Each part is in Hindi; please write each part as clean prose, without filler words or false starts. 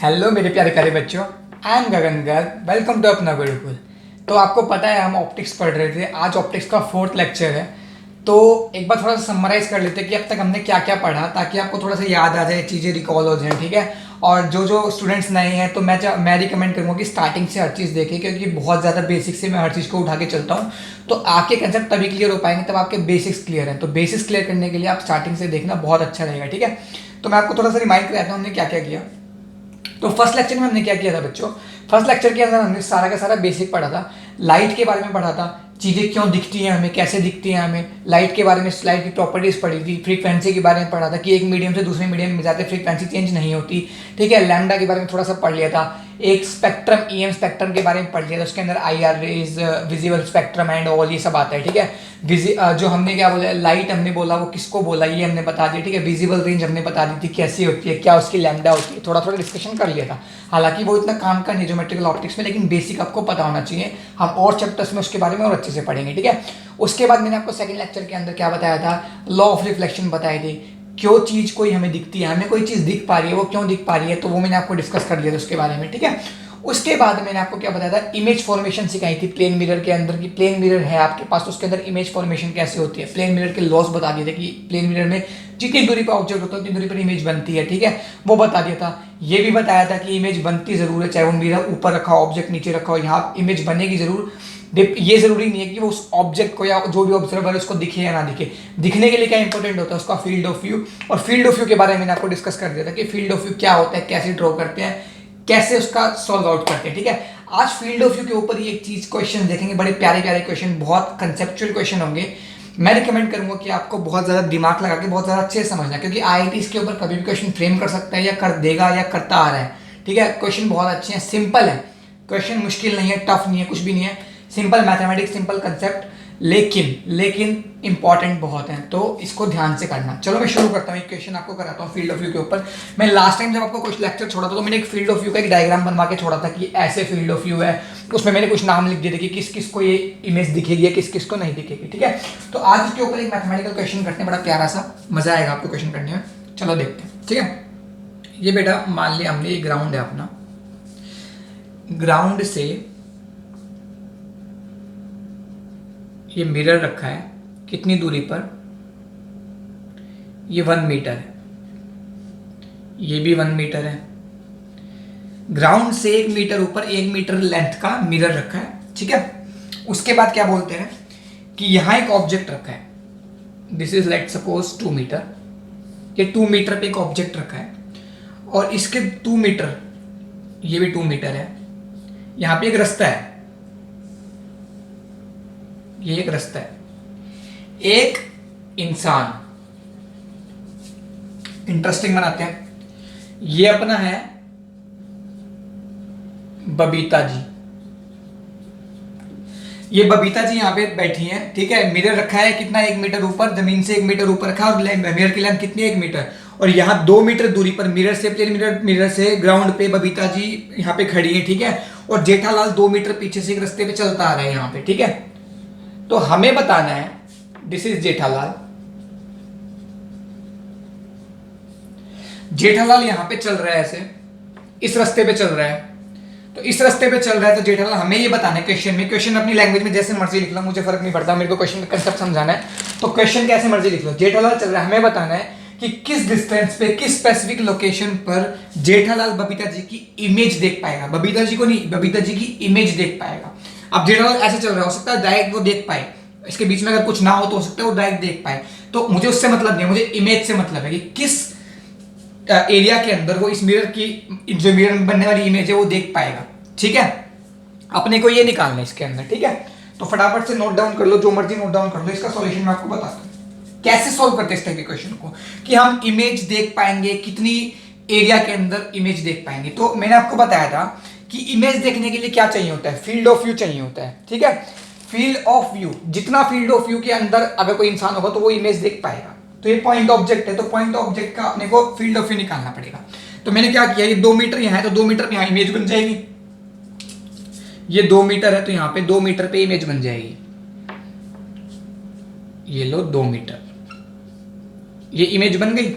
हेलो मेरे प्यारे प्यारे बच्चों, I am Gagan Garg. Welcome to अपना गुरुकुल। तो आपको पता है हम ऑप्टिक्स पढ़ रहे थे। आज ऑप्टिक्स का फोर्थ लेक्चर है। तो एक बार थोड़ा सा समराइज कर लेते हैं कि अब तक हमने क्या क्या पढ़ा, ताकि आपको थोड़ा सा याद आ जाए, चीज़ें रिकॉल हो जाए, ठीक है। और जो जो स्टूडेंट्स नए हैं तो मैं रिकमेंड करूँगा कि स्टार्टिंग से हर चीज़ देखें, क्योंकि बहुत ज़्यादा बेसिक से मैं हर चीज़ को उठा के चलता हूँ। तो आपके कंसेप्ट तभी क्लियर हो पाएंगे तब आपके बेसिक्स क्लियर हैं। तो बेसिक्स क्लियर करने के लिए आप स्टार्टिंग से देखना बहुत अच्छा रहेगा, ठीक है। तो मैं आपको थोड़ा सा रिमाइंड कराता हूँ हमने क्या क्या किया। तो फर्स्ट लेक्चर में हमने क्या किया था बच्चों। फर्स्ट लेक्चर के अंदर हमने सारा का सारा बेसिक पढ़ा था। लाइट के बारे में पढ़ा था, चीज़ें क्यों दिखती हैं हमें, कैसे दिखती हैं हमें। लाइट के बारे में, लाइट की प्रॉपर्टीज पढ़ी थी। फ्रीक्वेंसी के बारे में पढ़ा था कि एक मीडियम से दूसरे मीडियम में जाते फ्रीक्वेंसी चेंज नहीं होती, ठीक है। लैम्डा के बारे में थोड़ा सा पढ़ लिया था। एक स्पेक्ट्रम, ईएम स्पेक्ट्रम के बारे में पढ़ लिया था। उसके अंदर IR rays, visible spectrum and all ये सब आता है, ठीक है। जो हमने क्या बोला, लाइट हमने बोला वो किसको बोला ये हमने बता दिया, ठीक है। विजिबल रेंज हमने बता दी थी कैसी होती है, क्या उसकी लैम्डा होती है, थोड़ा थोड़ा डिस्कशन कर लिया था। हालांकि वो इतना काम का नहीं ज्योमेट्रिकल ऑप्टिक्स में, लेकिन बेसिक आपको पता होना चाहिए। हम और चैप्टर्स में उसके बारे में और अच्छे से पढ़ेंगे, ठीक है। उसके बाद मैंने आपको सेकंड लेक्चर के अंदर क्या बताया था, लॉ ऑफ रिफ्लेक्शन बताए थे। क्यों चीज़ कोई हमें दिखती है, हमें कोई चीज़ दिख पा रही है, वो क्यों दिख पा रही है, तो वो मैंने आपको डिस्कस कर लिया था उसके बारे में, ठीक है। उसके बाद मैंने आपको क्या बताया था, इमेज फॉर्मेशन सिखाई थी प्लेन मिरर के अंदर। की प्लेन मिरर है आपके पास तो उसके अंदर इमेज फॉर्मेशन कैसे होती है। प्लेन मिरर के लॉस बता दिए थे कि प्लेन मिरर में जितनी दूरी पर ऑब्जेक्ट होता है उतनी दूरी पर इमेज बनती है, ठीक है। वो बता दिया था। ये भी बताया था कि इमेज बनती जरूर है, चाहे वो मिरर ऊपर रखा हो, ऑब्जेक्ट नीचे रखा हो, यहाँ इमेज बनेगी जरूर। ये जरूरी नहीं है कि वो उस ऑब्जेक्ट को या जो भी ऑब्जर्वर है उसको दिखे या ना दिखे। दिखने के लिए क्या इंपॉर्टेंट होता है, उसका फील्ड ऑफ व्यू। और फील्ड ऑफ व्यू के बारे में मैंने आपको डिस्कस कर दिया था कि फील्ड ऑफ व्यू क्या होता है, कैसे ड्रॉ करते हैं, कैसे उसका सॉल्व आउट करते हैं, ठीक है। आज फील्ड ऑफ व्यू के ऊपर ही एक चीज क्वेश्चन देखेंगे, बड़े प्यारे प्यारे क्वेश्चन, बहुत कंसेप्चुअल क्वेश्चन होंगे। मैं रिकमेंड करूंगा कि आपको बहुत ज्यादा दिमाग लगा के बहुत ज्यादा अच्छे से समझना, क्योंकि IIT इसके ऊपर कभी भी क्वेश्चन फ्रेम कर सकता है या कर देगा या करता आ रहा है, ठीक है। क्वेश्चन बहुत अच्छे हैं, सिंपल है क्वेश्चन, मुश्किल नहीं है, टफ नहीं है, कुछ भी नहीं है। सिंपल मैथमेटिक्स, सिंपल कंसेप्ट, लेकिन इंपॉर्टेंट बहुत है, तो इसको ध्यान से करना। चलो मैं शुरू करता हूँ, एक क्वेश्चन आपको कराता हूँ फील्ड ऑफ व्यू के ऊपर। मैं लास्ट टाइम जब आपको कुछ लेक्चर छोड़ा था तो मैंने एक फील्ड ऑफ व्यू का एक डायग्राम बनवा के छोड़ा था कि ऐसे फील्ड ऑफ व्यू है। उसमें मैंने कुछ नाम लिख दिए थे कि किस किस को ये इमेज दिखेगी, किस किस को नहीं दिखेगी, ठीक है। तो आज इसके ऊपर एक मैथमेटिकल क्वेश्चन करते हैं, बड़ा प्यारा सा, मजा आएगा आपको क्वेश्चन करने में। चलो देखते हैं, ठीक है। ये बेटा मान लिया हमने, ये ग्राउंड है अपना। ग्राउंड से ये मिरर रखा है कितनी दूरी पर, ये 1 मीटर है, ये भी 1 मीटर है। ग्राउंड से 1 मीटर ऊपर 1 मीटर लेंथ का मिरर रखा है, ठीक है। उसके बाद क्या बोलते हैं कि यहां एक ऑब्जेक्ट रखा है, this is let suppose 2 metre. ये 2 मीटर पे एक ऑब्जेक्ट रखा है और इसके 2 मीटर, ये भी 2 मीटर है। यहां पे एक रास्ता है, ये एक रास्ता है। एक इंसान, इंटरेस्टिंग बनाते हैं, ये अपना है बबीता जी। ये बबीता जी यहां पे बैठी हैं, ठीक है। मिरर रखा है कितना, 1 मीटर ऊपर, जमीन से 1 मीटर ऊपर रखा है, और मिरर की लेंथ कितनी है, 1 मीटर। और यहाँ 2 मीटर दूरी पर मिरर से, प्लेन मिरर से ग्राउंड पे बबीता जी यहाँ पे खड़ी है, ठीक है। और जेठालाल 2 मीटर पीछे से एक रास्ते पे चलता आ रहा है यहाँ पे, ठीक है। तो हमें बताना है, दिस इज जेठालाल। जेठालाल यहां पे चल रहा है ऐसे, इस रास्ते पे चल रहा है। तो इस रास्ते पे चल रहा है तो जेठालाल, हमें ये बताना है क्वेश्चन में, क्वेश्चन अपनी लैंग्वेज में जैसे मर्जी लिख लो, मुझे फर्क नहीं पड़ता, मेरे को क्वेश्चन का कंसेप्ट समझाना है। तो क्वेश्चन कैसे मर्जी लिख लो, जेठालाल चल रहा है, हमें बताना है कि किस डिस्टेंस पे, किस स्पेसिफिक लोकेशन पर जेठालाल बबीता जी की इमेज देख पाएगा। बबीता जी को नहीं, बबीता जी की इमेज देख पाएगा। अब जेठालाल ऐसे चल रहा है, हो सकता है डायरेक्ट वो देख पाए, इसके बीच में अगर कुछ ना हो तो हो सकता है वो डायरेक्ट देख पाए। तो मुझे उससे मतलब नहीं है, मुझे इमेज से मतलब है कि किस एरिया के अंदर वो इस मिरर की, जो मिरर में बनने वाली इमेज है वो देख पाएगा, ठीक है। अपने को ये निकालना है इसके अंदर, ठीक है। तो फटाफट से नोट डाउन कर लो, जो मर्जी नोट डाउन कर लो। इसका सॉल्यूशन मैं आपको बताता हूं कैसे सॉल्व करते हैं इस टाइप के क्वेश्चन को, कि हम इमेज देख पाएंगे, कितनी एरिया के अंदर इमेज देख पाएंगे। तो मैंने आपको बताया था कि इमेज देखने के लिए क्या चाहिए होता है, फील्ड ऑफ व्यू चाहिए होता है, ठीक है। फील्ड ऑफ व्यू, जितना फील्ड ऑफ व्यू के अंदर अगर कोई इंसान होगा तो वो इमेज देख पाएगा। तो ये पॉइंट ऑब्जेक्ट है, तो पॉइंट ऑब्जेक्ट का अपने को फील्ड ऑफ व्यू निकालना पड़ेगा। तो मैंने क्या किया, ये 2 मीटर यहाँ है तो 2 मीटर पे यहाँ इमेज बन जाएगी। ये 2 मीटर है तो यहाँ पे 2 मीटर पे इमेज बन जाएगी। ये लो 2 मीटर, ये इमेज बन गई।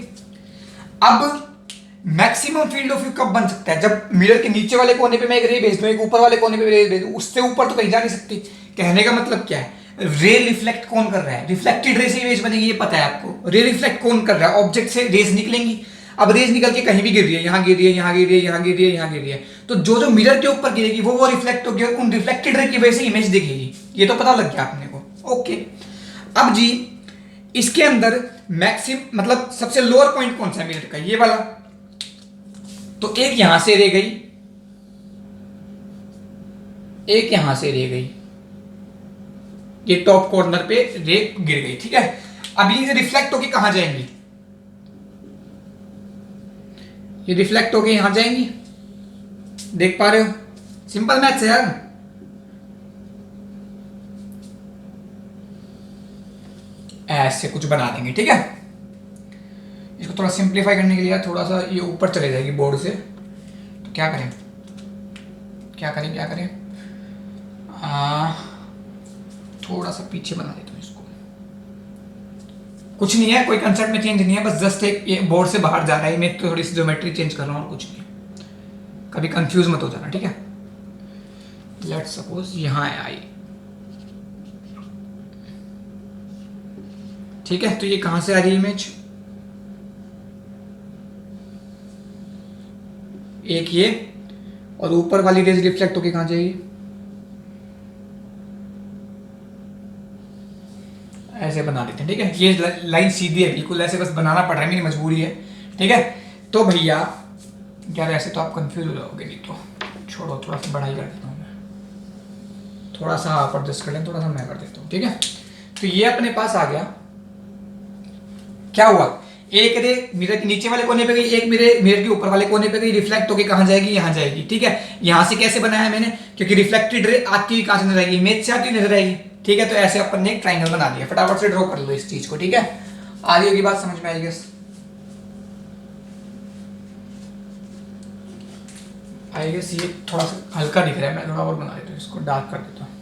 अब मैक्सिमम फील्ड ऑफ व्यू कब बन सकता है? जब मिरर के नीचे वाले कोने पे मैं एक रे भेज दूं, एक ऊपर वाले कोने पे रे भेज दूं, उससे ऊपर तो कहीं जा नहीं सकती। कहने का मतलब क्या है? रे रिफ्लेक्ट कौन कर रहा है? रिफ्लेक्टेड रे से इमेज बनेगी, ये पता है आपको। रे रिफ्लेक्ट कौन कर रहा है? ऑब्जेक्ट से रेज निकलेंगी। अब रेज निकल के कहीं भी गिर रही है, यहाँ गिर रही है, यहाँ गिर रही है, यहाँ गिर रही है, यहाँ गिर रही है, तो जो जो मिरर के ऊपर गिरेगी वो रिफ्लेक्ट होगी, उन रिफ्लेक्टेड रे की वजह से इमेज दिखेगी। ये तो पता लग गया अपने को। ओके, अब जी इसके अंदर मैक्सिमम मतलब सबसे लोअर पॉइंट कौन सा है मिरर का? ये वाला। तो एक यहां से रह गई, एक यहां से रह गई, ये टॉप कॉर्नर पे रे गिर गई, ठीक है। अब ये रिफ्लेक्ट होके कहां जाएंगी? ये रिफ्लेक्ट होके यहां जाएंगी, देख पा रहे हो? सिंपल मैथ्स है यार। ऐसे कुछ बना देंगे, ठीक है। इसको थोड़ा सिंप्लीफाई करने के लिए थोड़ा सा ये ऊपर चले जाएगी बोर्ड से, तो क्या करें क्या करें क्या करें, थोड़ा सा पीछे बना देता हूँ इसको। कुछ नहीं है, कोई कंसेप्ट में चेंज नहीं है, बस जस्ट एक ये बोर्ड से बाहर जा रहा है, मैं तो थोड़ी सी ज्योमेट्री चेंज कर रहा हूँ और कुछ नहीं। कभी कंफ्यूज मत हो जाना, ठीक है। लेट्स सपोज यहाँ आई, ठीक है। तो ये कहां से आ रही है इमेज? एक ये, और ऊपर वाली रेज रिफ्लेक्ट होके कहां जाएगी? ऐसे बना देते हैं, ठीक है। ये लाइन सीधी है बिल्कुल, ऐसे बस बनाना पड़ रहा है, मेरी मजबूरी है, ठीक है। तो भैया यार ऐसे तो आप कंफ्यूज हो जाओगे, नहीं तो छोड़ो, थोड़ा सा बड़ा ही कर देता हूँ मैं, थोड़ा सा आप एडजस्ट कर लें, थोड़ा सा मैं कर देता हूँ, ठीक है। तो ये अपने पास आ गया। क्या हुआ? एक रे मिरर के नीचे वाले कोने पे गई, एक मिरर के ऊपर वाले कोने पे गई, रिफ्लेक्ट होके कहां जाएगी? यहां जाएगी, ठीक है। यहां से कैसे बनाया मैंने? क्योंकि रिफ्लेक्टेड रे आती हुई कहां से नजर आएगी? इमेज से आती हुई नजर आएगी, ठीक है। तो ऐसे अपन ने एक ट्राइंगल बना दिया, फटाफट से ड्रॉ कर लो इस चीज को, ठीक है। आ रही होगी बात समझ में? आएगी आई गेस। ये थोड़ा सा हल्का दिख रहा है, मैं थोड़ा और बना देता हूँ, इसको डार्क कर देता हूँ,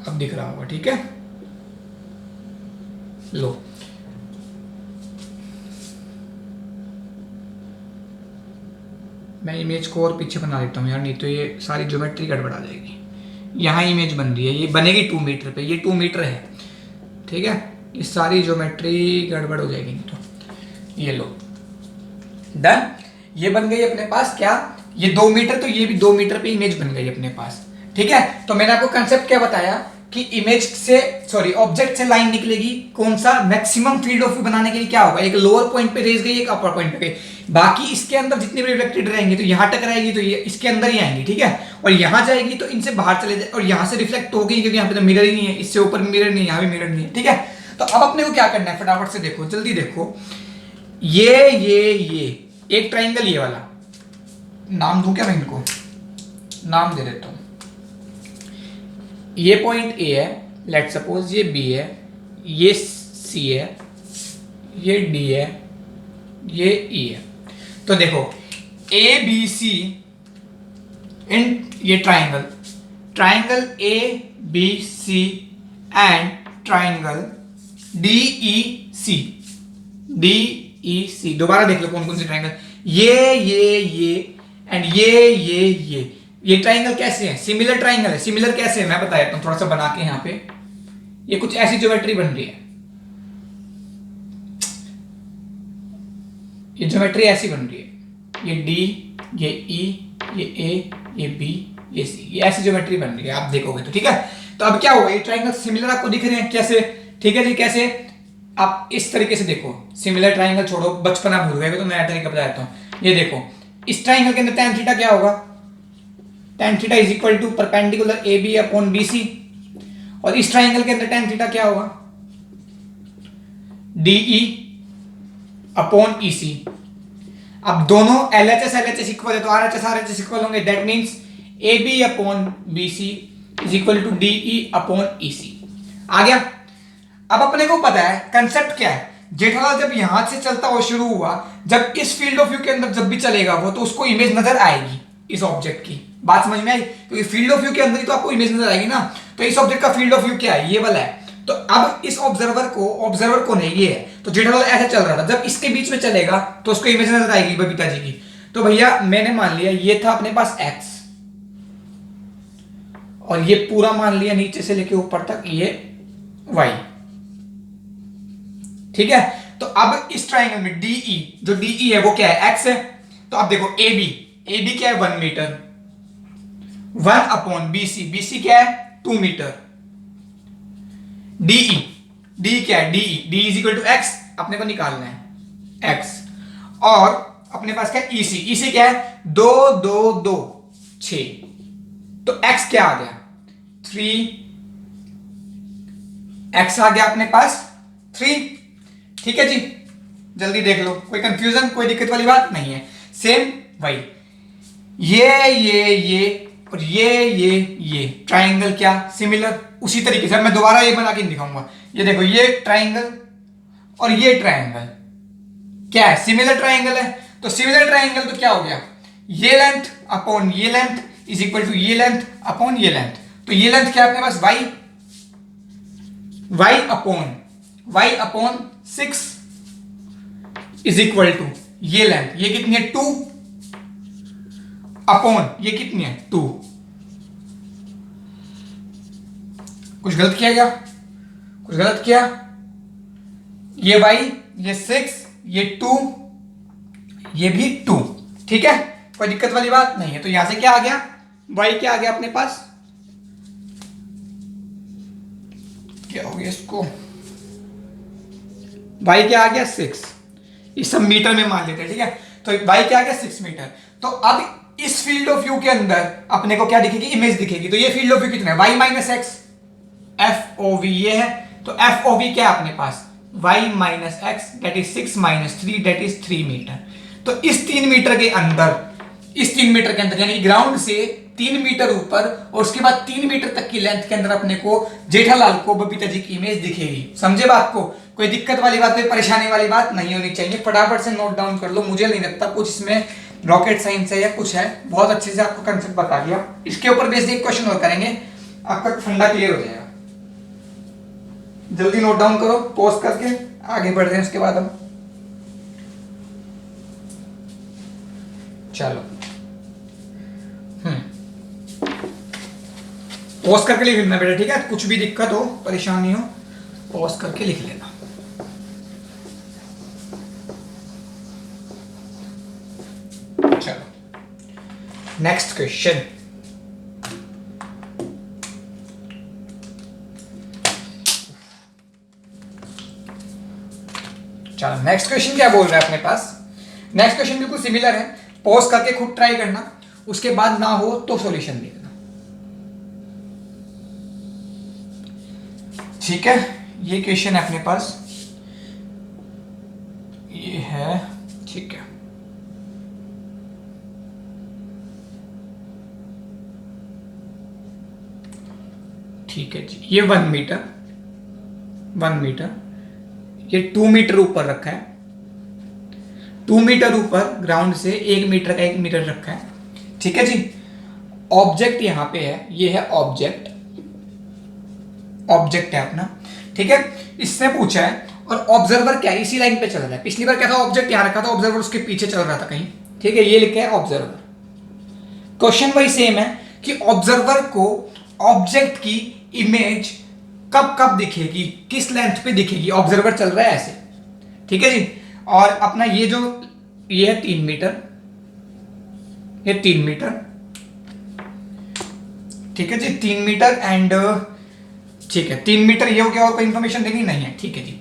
अब दिख रहा होगा, ठीक है। लो, मैं इमेज को और पीछे बना देता हूँ यार, नहीं तो ये सारी ज्योमेट्री गड़बड़ा जाएगी। यहाँ इमेज बन रही है, ये बनेगी 2 मीटर पे, ये 2 मीटर है, ठीक है। ये सारी ज्योमेट्री गड़बड़ हो जाएगी, नहीं तो ये लो, डन। ये बन गई अपने पास क्या? ये 2 मीटर, तो ये भी 2 मीटर पे इमेज बन गई अपने पास, ठीक है। तो मैंने आपको कंसेप्ट क्या बताया कि इमेज से सॉरी ऑब्जेक्ट से लाइन निकलेगी, कौन सा? मैक्सिमम फील्ड ऑफ व्यू बनाने के लिए क्या होगा? एक लोअर पॉइंट पे रेज गई, एक अपर पॉइंट पे गई, बाकी इसके अंदर जितने भी रिफ्लेक्टेड रहेंगे तो यहां टकराएगी, तो ये इसके अंदर ही आएंगी, ठीक है। और यहां जाएगी तो इनसे बाहर चले जाए, और यहां से रिफ्लेक्ट होगी, क्योंकि यहाँ पे तो मिरर ही नहीं है, इससे ऊपर मिरर नहीं है, यहाँ भी मिरर नहीं है, ठीक है। तो अब अपने को क्या करना है? फटाफट से देखो, जल्दी देखो। ये एक ट्राइंगल, ये वाला नाम दूं क्या मैं इनको? नाम दे देता हूं। ये पॉइंट ए है, लेट सपोज ये बी है, ये सी है, ये डी है, ये ई है। तो देखो ए बी सी इन ये triangle A B C and triangle D E C. दोबारा देख लो कौन कौन से ट्राइंगल, ये एंड ये ट्राइंगल कैसे है? सिमिलर ट्राइंगल है। सिमिलर कैसे है मैं बता देता हूं, थोड़ा सा बना के। यहाँ पे ये कुछ ऐसी ज्योमेट्री बन रही है, ये ज्योमेट्री ऐसी बन रही है, ये डी, ये ई, ये ए, ये बी, ये सी, ये ऐसी ज्योमेट्री बन रही है, आप देखोगे तो, ठीक है। तो अब क्या होगा? ये ट्राइंगल सिमिलर आपको दिख रहे हैं कैसे? ठीक है जी, कैसे? आप इस तरीके से देखो, सिमिलर ट्राइंगल छोड़ो, बचपना भूल गए तो नया तरीका बता देता हूं। ये देखो, इस ट्राइंगल के अंदर tan थीटा क्या होगा? tan theta is equal to perpendicular A B upon B C. और इस ट्राइंगल के अंदर tan थीटा क्या होगा? DE upon E C. अब दोनों LHS इक्वल है तो RHS इक्वल होंगे, that means A B upon B C is equal to DE upon E C. आ गया? अब अपने को पता है कंसेप्ट क्या है। जेठालाल जब यहां से चलता हुआ शुरू हुआ, जब इस फील्ड ऑफ व्यू के अंदर जब भी चलेगा वो, तो उसको इमेज नजर आएगी इस ऑब्जेक्ट की। बात समझ में आई? क्योंकि फील्ड ऑफ व्यू के अंदर ही तो आपको इमेज नजर आएगी ना। तो इस ऑब्जेक्ट का फील्ड ऑफ व्यू क्या है? ये वाला है। तो अब इस ऑब्जर्वर को नहीं, ये है तो जेठालाल ऐसे चल रहा था, जब इसके बीच में चलेगा तो उसको इमेज नजर आएगी बबीता जी की। तो भैया मैंने मान लिया ये था अपने पास x, और ये पूरा मान लिया नीचे से लेके ऊपर तक ये y। ठीक है, तो अब इस ट्राइंगल में DE, जो DE है वो क्या है, x है। तो अब देखो AB क्या है 1 मीटर, 1 अपॉन BC क्या है 2 मीटर। DE क्या है, DE is equal to x, अपने को निकालना है x। और अपने पास क्या है EC क्या है 2 2 2 6, तो x क्या आ गया 3, x आ गया अपने पास 3। ठीक है जी, जल्दी देख लो, कोई कंफ्यूजन कोई दिक्कत वाली बात नहीं है। सेम वही ये और ये ट्राइंगल क्या सिमिलर, उसी तरीके से मैं दोबारा ये बना के दिखाऊंगा। ये देखो ये ट्राइंगल और ये ट्राइंगल क्या है, सिमिलर ट्राइंगल है। तो सिमिलर ट्राइंगल तो क्या हो गया, ये लेंथ अपॉन ये लेंथ इज इक्वल टू ये लेंथ अपॉन ये लेंथ। तो ये लेंथ क्या है अपने पास y upon 6 is equal to ये लेंथ, ये कितनी है 2 अपॉन ये कितनी है 2। कुछ गलत किया क्या, कुछ गलत किया, ये y ये 6 ये 2 ये भी 2। ठीक है, कोई दिक्कत वाली बात नहीं है। तो यहां से क्या आ गया, y क्या आ गया अपने पास, क्या हो गया इसको, y क्या आ गया 6, इस सब मीटर में मान लेते हैं। ठीक है, तो y क्या आ गया 6 मीटर। तो अब इस फील्ड ऑफ व्यू के अंदर अपने को क्या दिखेगी, इमेज दिखेगी। तो ये फील्ड ऑफ व्यू कितना है y माइनस एक्स, FOV ये है। तो FOV क्या है अपने पास y minus X that is 6 minus 3 that is 3 metre. तो इस 3 मीटर के अंदर, इस 3 मीटर के अंदर यानी ग्राउंड से 3 मीटर ऊपर और उसके बाद 3 मीटर तक की लेंथ के अंदर अपने को जेठालाल को बबीता जी की इमेज दिखेगी। समझे बात को, कोई दिक्कत वाली बात, कोई परेशानी वाली बात नहीं होनी चाहिए। फटाफट से नोट डाउन कर लो, मुझे नहीं लगता कुछ इसमें रॉकेट साइंस है या कुछ है, बहुत अच्छे से आपको कंसेप्ट बता दिया। इसके ऊपर बेसिक क्वेश्चन और करेंगे, आपका फंडा क्लियर हो जाएगा। जल्दी नोट डाउन करो, पॉज करके आगे बढ़ रहे हैं उसके बाद हम। चलो पॉज करके लिख लेना बेटा, ठीक है, कुछ भी दिक्कत हो परेशानी हो पॉज करके लिख लेना। चलो नेक्स्ट क्वेश्चन, चलो नेक्स्ट क्वेश्चन क्या बोल रहा है अपने पास। नेक्स्ट क्वेश्चन बिल्कुल सिमिलर है, पॉज करके खुद ट्राई करना, उसके बाद ना हो तो सॉल्यूशन लिखना। ठीक है, ये क्वेश्चन है अपने पास, ये है, ठीक है। ठीक है जी, ये 1 मीटर, 1 मीटर, ये 2 मीटर ऊपर रखा है, 2 मीटर ऊपर ग्राउंड से 1 मीटर का 1 मीटर रखा है। ठीक है जी, ऑब्जेक्ट यहां पे है, ये है ऑब्जेक्ट, ऑब्जेक्ट है अपना। ठीक है, इसने पूछा है और ऑब्जर्वर क्या है, इसी लाइन पे चल रहा है। पिछली बार क्या था, ऑब्जेक्ट यहां रखा था, ऑब्जर्वर उसके पीछे चल रहा था कहीं। ठीक है, ये लिखा है ऑब्जर्वर। क्वेश्चन वही सेम है कि ऑब्जर्वर को ऑब्जेक्ट की इमेज कब कब दिखेगी, किस लेंथ पे दिखेगी, ऑब्जर्वर चल रहा है ऐसे। ठीक है जी, और अपना ये जो ये है 3 मीटर, ये 3 मीटर, ठीक है जी, 3 मीटर एंड ठीक है 3 मीटर ये हो गया, और कोई इंफॉर्मेशन देनी नहीं है। ठीक है जी,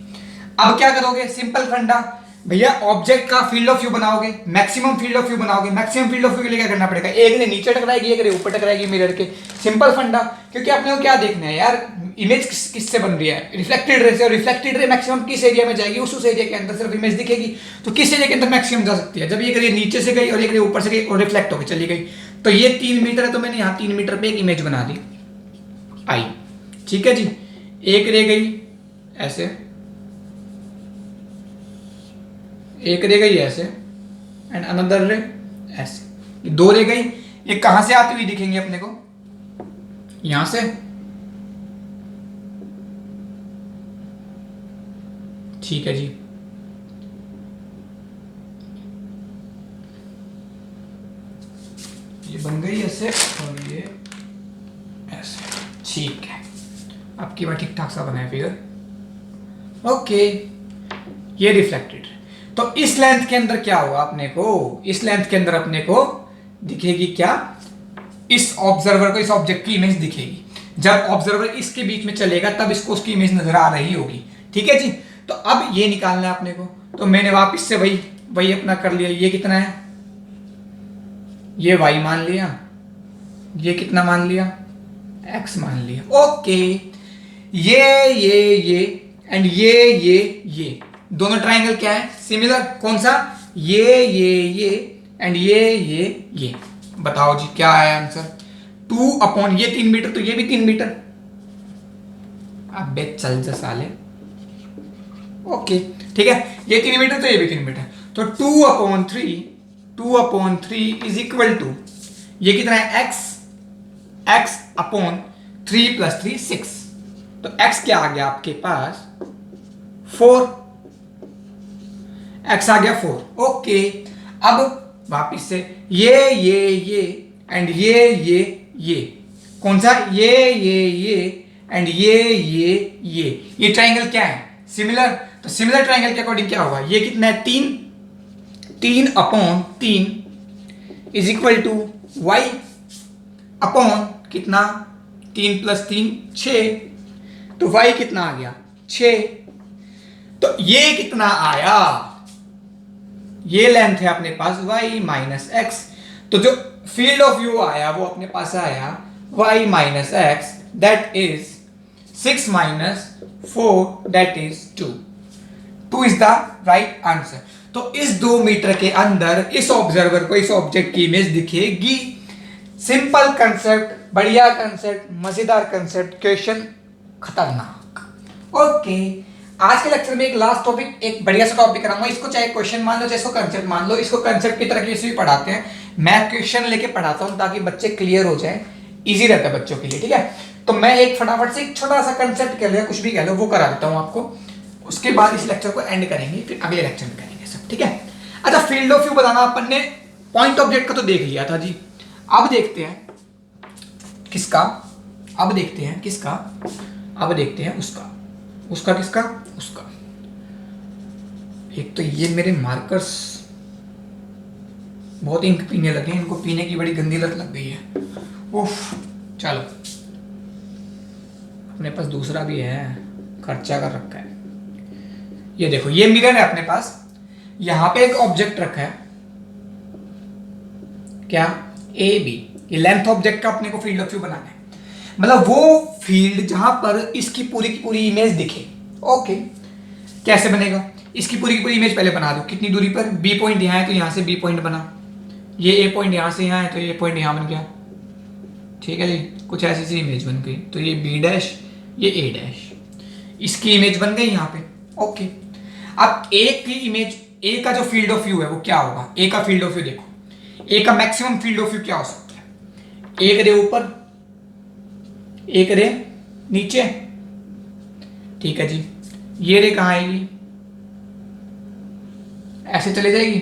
अब क्या करोगे, सिंपल फंडा भैया, ऑब्जेक्ट का फील्ड ऑफ व्यू बनाओगे, मैक्सिमम फील्ड ऑफ व्यू बनाओगे। मैक्सिमम फील्ड ऑफ व्यू के लिए क्या करना पड़ेगा, एक ने नीचे टकराएगी, एक ने ऊपर टकराएगी मिरर के, सिंपल फंडा। क्योंकि आपने को क्या देखना है यार, इमेज किससे बन रही है, रिफ्लेक्टेड रे से, और रिफ्लेक्टेड रे मैक्सिमम किस एरिया में जाएगी, उस एरिया के अंदर सिर्फ इमेज दिखेगी। तो किस एरिया के अंदर मैक्सिमम जा सकती है, जब ये करिए नीचे से गई और एक ऊपर से गई और रिफ्लेक्ट होकर चली गई। तो ये 3 मीटर है, तो मैंने यहाँ 3 मीटर पे एक इमेज बना दी आई। ठीक है जी, एक रह गई ऐसे, एक रह गई ऐसे एंड अनदर रे ऐसे, 2 रह गई। ये कहां से आती हुई दिखेंगे अपने को, यहां से, ठीक है जी, ये बन गई ऐसे और ये ऐसे, ठीक है। आपकी बात ठीक ठाक सा बना है फिगर, ओके। ये रिफ्लेक्टेड, तो इस लेंथ के अंदर क्या होगा अपने को, इस लेंथ के अंदर अपने को दिखेगी क्या, इस ऑब्जर्वर को, इस ऑब्जेक्ट की इमेज दिखेगी। जब ऑब्जर्वर इसके बीच में चलेगा तब इसको उसकी इमेज नजर आ रही होगी, ठीक है जी। तो अब ये निकालना है अपने को, तो मैंने वापस से वही वही अपना कर लिया। ये कितना है, ये y मान लिया, ये कितना मान लिया, x मान लिया, ओके। ये एंड ये दोनों ट्राइंगल क्या है, सिमिलर। कौन सा, ये एंड ये। बताओ जी क्या आया आंसर, 2 ये 3 मीटर, तो ये भी 3 मीटर। अबे चल जा साले, ओके ठीक है। ये 3 मीटर तो ये भी 3 मीटर, तो 2/3 इज इक्वल टू, ये कितना है, x अपॉन 3 + 3 6। तो x क्या आ गया आपके पास, 4, x आ गया 4, ओके। अब वापिस से ये एंड ये कौन सा, ये एंड ये ट्राइंगल क्या है, सिमिलर। तो सिमिलर ट्राइंगल के अकॉर्डिंग क्या होगा, ये कितना है, 3/3 is equal to y upon कितना, 3 + 3 6। तो y कितना आ गया, 6। तो ये कितना आया, ये लेंथ है अपने पास y माइनस x। तो जो फील्ड ऑफ व्यू आया वो अपने पास आया y minus x, that is 6 - 4, that is 2। 2 is the right answer. तो इस 2 मीटर के अंदर इस ऑब्जर्वर को इस ऑब्जेक्ट की इमेज दिखेगी। सिंपल कंसेप्ट, बढ़िया कंसेप्ट, मजेदार कंसेप्ट, क्वेश्चन खतरनाक, ओके। आज के लेक्चर में एक लास्ट टॉपिक, एक बढ़िया सा टॉपिक कराऊंगा। इसको चाहे क्वेश्चन मान लो, चाहे इसको कंसेप्ट मान लो। इसको कंसेप्ट की तरह से भी पढ़ाते हैं, मैं क्वेश्चन लेके पढ़ाता हूं ताकि बच्चे क्लियर हो जाए, इजी रहता है बच्चों के लिए, ठीक है। तो मैं एक फटाफट से एक छोटा सा कंसेप्ट कह लो या कुछ भी कह लो, वो करा देता हूं आपको। उसके बाद इस लेक्चर को एंड करेंगे, फिर अगले लेक्चर में करेंगे सब, ठीक है। अच्छा, फील्ड ऑफ व्यू बताना अपन ने पॉइंट ऑब्जेक्ट का तो देख लिया था जी। अब देखते हैं किसका, अब देखते हैं किसका, अब देखते हैं उसका, उसका किसका, उसका। एक तो ये मेरे मार्कर्स बहुत इंक पीने लगे, इनको पीने की बड़ी गंदी लत लग गई है, उफ। चलो, अपने पास दूसरा भी है, खर्चा कर रखा है। ये देखो, ये मिरर है अपने पास, यहां पे एक ऑब्जेक्ट रखा है, क्या, ए बी। ये लेंथ ऑब्जेक्ट का अपने को फील्ड ऑफ व्यू बनाना है, मतलब वो फील्ड जहां पर इसकी पूरी की पूरी इमेज दिखे, ओके। कैसे बनेगा, इसकी पूरी की पूरी इमेज पहले बना दो। कितनी दूरी पर, बी पॉइंट यहां है तो यहां से बी पॉइंट बना, ये ए पॉइंट यहां से यहां है तो ये पॉइंट यहां बन गया, ठीक है जी। कुछ ऐसी सी इमेज बन गई, तो ये बी डैश, ये ए डैश, इसकी इमेज बन गई यहां पे, ओके। अब ए की इमेज, ए का जो फील्ड ऑफ व्यू है वो क्या होगा, ए का फील्ड ऑफ व्यू देखो, ए का मैक्सिमम फील्ड ऑफ व्यू क्या हो सकता है, एक रे ऊपर, एक रे नीचे, ठीक है जी। ये रे कहां आएगी, ऐसे चले जाएगी,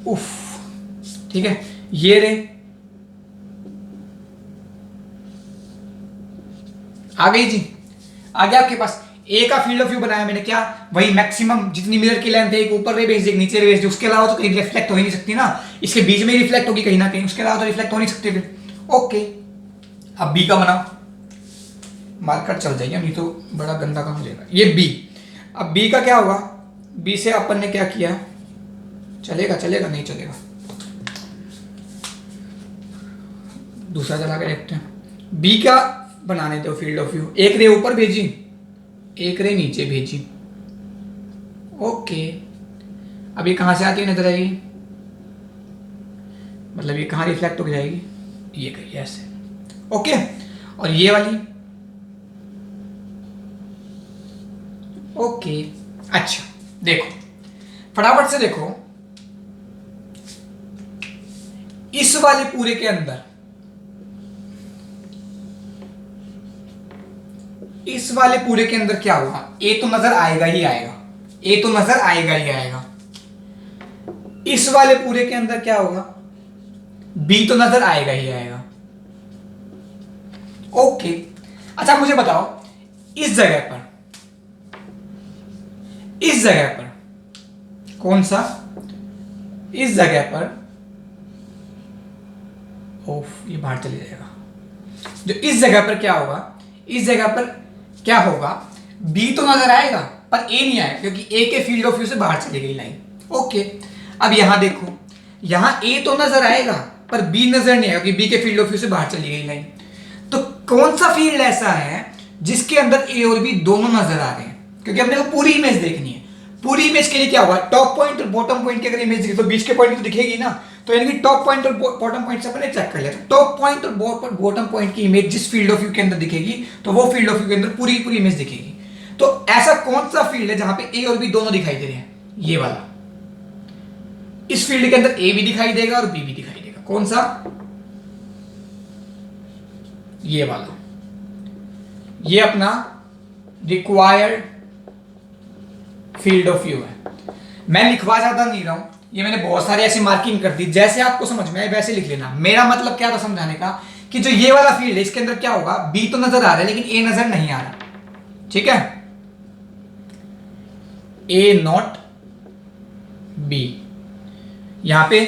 उफ, ठीक है। ये रे आ गई जी, आ गया आपके पास। ए का फील्ड ऑफ व्यू बनाया मैंने, क्या, वही मैक्सिमम जितनी मिरर की लेंथ है, एक ऊपर रे बेस, एक नीचे रे बेस, उसके अलावा तो कहीं रिफ्लेक्ट हो ही नहीं सकती ना, इसके बीच में रिफ्लेक्ट होगी कहीं ना कहीं, उसके अलावा तो रिफ्लेक्ट हो नहीं सकती फिर, ओके। अब बी का बनाओ, मार्कर चल जाएगा नहीं तो बड़ा गंदा काम हो जाएगा। ये बी, अब बी का क्या होगा, बी से अपन ने क्या किया, चलेगा चलेगा नहीं चलेगा, दूसरा चला के देखते हैं। बी का बनाने दो फील्ड ऑफ व्यू, एक रे ऊपर भेजी, एक रे नीचे भेजी, ओके। अब ये कहां से आती है नजर आएगी, मतलब ये कहां रिफ्लेक्ट हो जाएगी, ये कहीं ऐसे, ओके। और ये वाली, ओके। अच्छा देखो, फटाफट से देखो, इस वाले पूरे के अंदर इस वाले पूरे के अंदर क्या होगा, ए तो नजर आएगा ही आएगा, ए तो नजर आएगा ही आएगा। इस वाले पूरे के अंदर क्या होगा, बी तो नजर आएगा ही आएगा। ओके, अच्छा मुझे बताओ इस जगह पर, इस जगह पर कौन सा, इस जगह पर, ओफ ये बाहर चले जाएगा, जो इस जगह पर क्या होगा, इस जगह पर क्या होगा, बी तो नजर आएगा पर ए नहीं आएगा क्योंकि ए के फील्ड ऑफ व्यू से बाहर चली गई लाइन। ओके, अब यहां देखो, यहां ए तो नजर आएगा पर बी नजर नहीं आएगा क्योंकि बी के फील्ड ऑफ व्यू से बाहर चली गई लाइन। तो कौन सा फील्ड ऐसा है जिसके अंदर ए और बी दोनों नजर आ रहे हैं, क्योंकि हमने को पूरी इमेज देखनी है। पूरी इमेज के लिए क्या होगा, टॉप पॉइंट और बॉटम पॉइंट की अगर इमेज दिखे तो बीच के पॉइंट तो दिखेगी ना, तो यानी कि टॉप पॉइंट और बॉटम पॉइंट से अपने चेक कर लिया, तो टॉप पॉइंट और बॉटम पॉइंट की इमेज जिस फील्ड ऑफ व्यू के अंदर दिखेगी तो वो फील्ड ऑफ व्यू के अंदर पूरी पूरी इमेज दिखेगी। तो ऐसा कौन सा फील्ड है जहां पे ए और बी दोनों दिखाई दे रहे हैं, ये वाला। इस फील्ड के अंदर ए भी दिखाई देगा और बी भी दिखाई देगा, कौन सा, ये वाला। ये अपना रिक्वायर्ड फील्ड ऑफ व्यू है। मैं लिखवा ज्यादा नहीं रहा हूं, ये मैंने बहुत सारे ऐसी मार्किंग कर दी, जैसे आपको समझ में आए वैसे लिख लेना। मेरा मतलब क्या था समझाने का, कि जो ये वाला फील्ड है इसके अंदर क्या होगा, बी तो नजर आ रहा है लेकिन ए नजर नहीं आ रहा, ठीक है, ए नॉट बी, यहां पे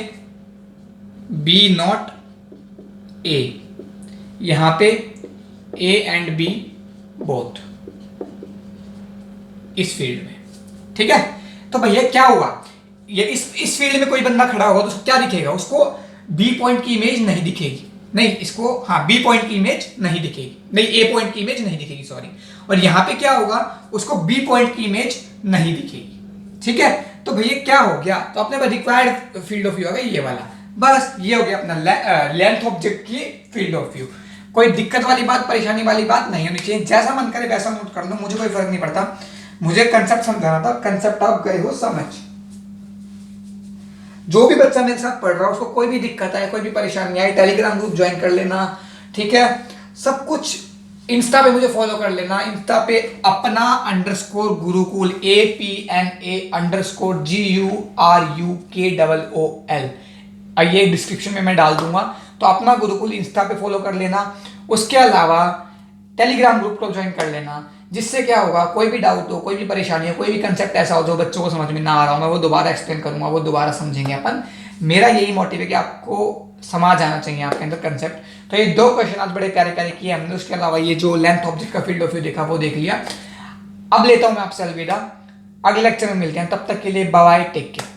बी नॉट ए, यहां पे ए एंड बी बोथ, इस फील्ड में, ठीक है। तो भैया क्या हुआ, ये इस फील्ड में कोई बंदा खड़ा होगा तो उसको क्या दिखेगा, उसको बी पॉइंट की इमेज नहीं दिखेगी, नहीं इसको, हाँ बी पॉइंट की इमेज नहीं दिखेगी, नहीं ए पॉइंट की इमेज नहीं दिखेगी, सॉरी। और यहां पे क्या होगा, उसको बी पॉइंट की इमेज नहीं दिखेगी, ठीक है। तो भैया क्या हो गया, तो अपने पास रिक्वायर्ड फील्ड ऑफ व्यू आ गया ये वाला, बस ये हो गया अपना लेंथ ऑब्जेक्ट की फील्ड ऑफ व्यू। कोई दिक्कत वाली बात, परेशानी वाली बात नहीं होनी चाहिए, जैसा मन करे वैसा नोट कर लो, मुझे कोई फर्क नहीं पड़ता। मुझे कंसेप्ट समझाना था, कंसेप्ट आप गए हो समझ। जो भी बच्चा मेरे साथ पढ़ रहा है उसको कोई भी दिक्कत आए, कोई भी परेशानी आए, टेलीग्राम ग्रुप ज्वाइन कर लेना, ठीक है। सब कुछ इंस्टा पे मुझे फॉलो कर लेना, इंस्टा पे अपना अंडरस्कोर गुरुकुल APNA_GURUKOOL, ये डिस्क्रिप्शन में मैं डाल दूंगा, तो अपना गुरुकुल इंस्टा पे फॉलो कर लेना। उसके अलावा टेलीग्राम ग्रुप को ज्वाइन कर लेना, जिससे क्या होगा, कोई भी डाउट हो, कोई भी परेशानी हो, कोई भी कंसेप्ट ऐसा हो जो बच्चों को समझ में ना आ रहा हो, मैं वो दोबारा एक्सप्लेन करूंगा, वो दोबारा समझेंगे अपन। मेरा यही मोटिव है कि आपको समझ आना चाहिए आपके अंदर कंसेप्ट। तो ये 2 क्वेश्चन आज बड़े प्यारे प्यारे किए हमने, उसके अलावा ये जो लेंथ ऑब्जेक्ट का फील्ड ऑफ व्यू देखा वो देख लिया। अब लेता हूं मैं आपसे अलविदा, अगले लेक्चर में मिलते हैं, तब तक के लिए बाय, टेक केयर।